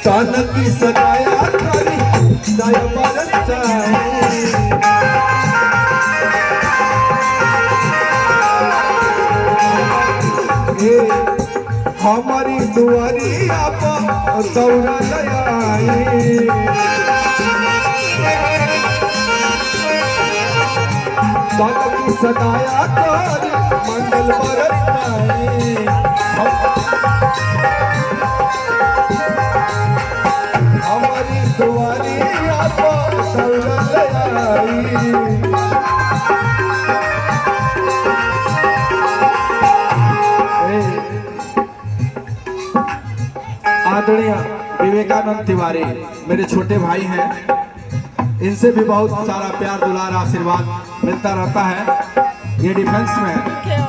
तान की सजाया करी दया बरसाए हमारी दुआरिया पर दौड़ा लयाए तान की सजाया करी मंगल बरसाए हमारी दुआरिया पर दौड़ा लयाए आदरणीय विवेकानंद तिवारी मेरे छोटे भाई हैं, इनसे भी बहुत सारा प्यार दुलार आशीर्वाद मिलता रहता है। ये डिफेंस में है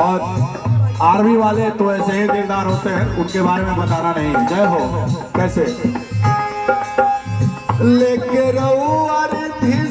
और आर्मी वाले तो ऐसे ही दिलदार होते हैं, उनके बारे में बताना नहीं। जय हो। कैसे लेके रउआर लेके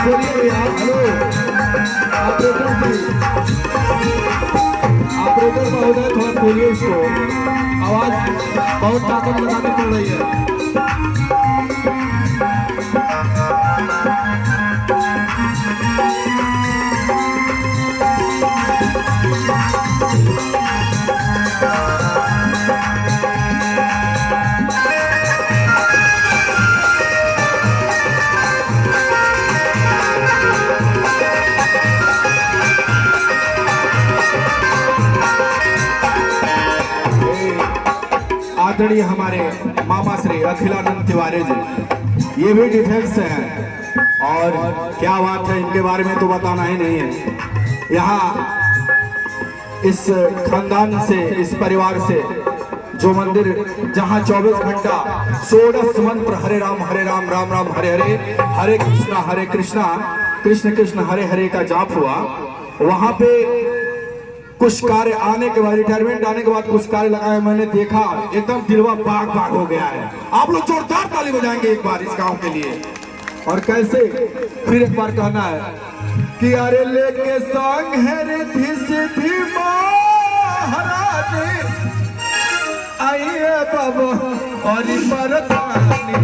बोलिए यार। हेलो ऑपरेटर महोदय, थोड़ा बोलिए उसको, आवाज बहुत ताकत लगानी पड़ रही है। आदरणीय हमारे मामा श्री अखिलानंद तिवारी जी, ये भी डिफेंस से हैं और क्या बात है, इनके बारे में तो बताना ही नहीं है। यहाँ इस खानदान से, इस परिवार से जो मंदिर जहाँ 24 घंटा 16 मंत्र हरे राम राम राम हरे हरे, हरे कृष्णा कृष्ण कृष्ण हरे हरे का जाप हुआ, वहां पे कुछ कार्य आने के बाद, रिटायरमेंट आने के बाद कुछ कार्य लगाए, मैंने देखा एकदम दिलवा बाग बाग हो गया है। आप लोग जोरदार ताली बजाएंगे एक बार इस गांव के लिए। और कैसे फिर एक बार कहना है कि अरे लेके संग है रिद्धि सिद्धि महाराज आइए बाबा और बरसानी।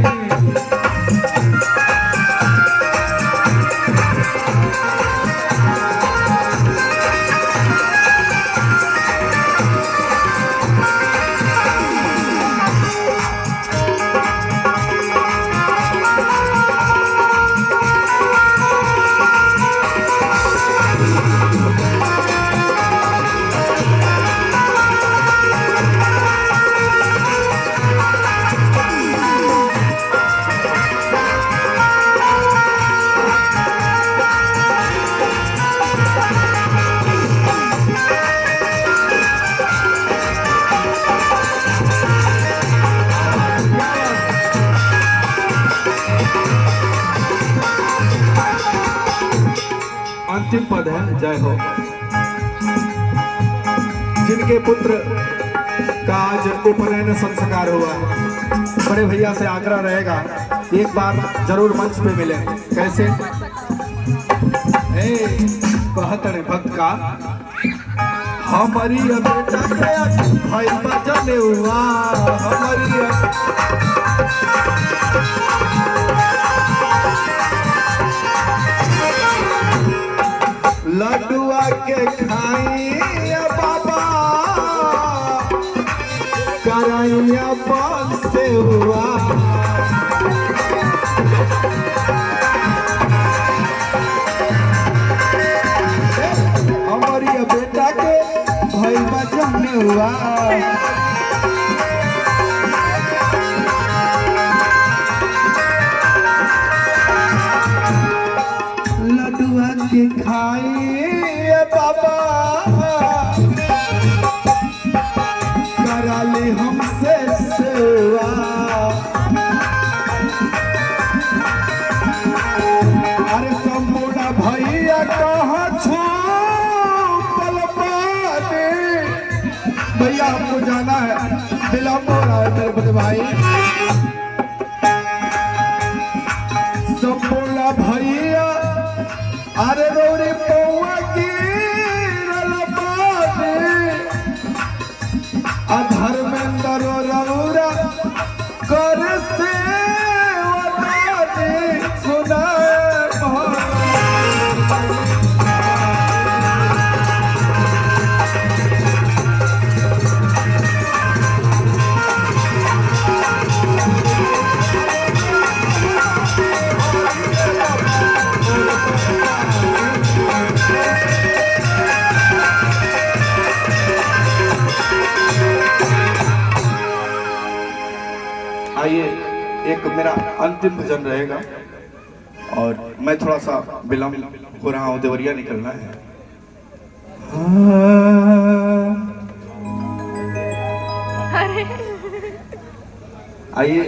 अंतिम पद है जय हो। जिनके पुत्र का आज उपनयन संस्कार हुआ, बड़े भैया से आग्रह रहेगा एक बार जरूर मंच पे मिले। कैसे कहते भक्त का हमारी बेटा भाई बचने हुआ, हमारी लड्डुआ के खाइया बाबा कराइया पान से हुआ, हमारी बेटा के भाई बचन हुआ। लड्डुआ के खाइए बाबा भैया हमको जाना है, विलम्ब हो रहा है मेरे बड़े भाई। संपूर्ण भैया अरे रोरी पौआ की धर्मेंद्र रौरा कर से सुना आइए, एक मेरा अंतिम भजन रहेगा और मैं थोड़ा सा विलम्ब हो रहा हूँ, देवरिया निकलना है। आइए,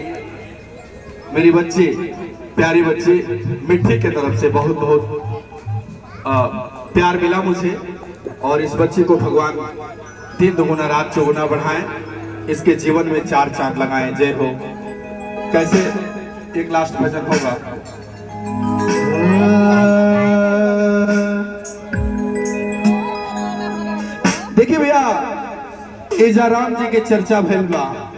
मेरी बच्ची, प्यारी बच्ची मिट्टी के तरफ से बहुत बहुत प्यार मिला मुझे, और इस बच्ची को भगवान 3 दुगुना रात चौगुना बढ़ाएं, इसके जीवन में 4 चांद लगाएं। जय हो। कैसे एक लास्ट भजन होगा। देखिए भैया, एजा राम जी के चर्चा भइल बा।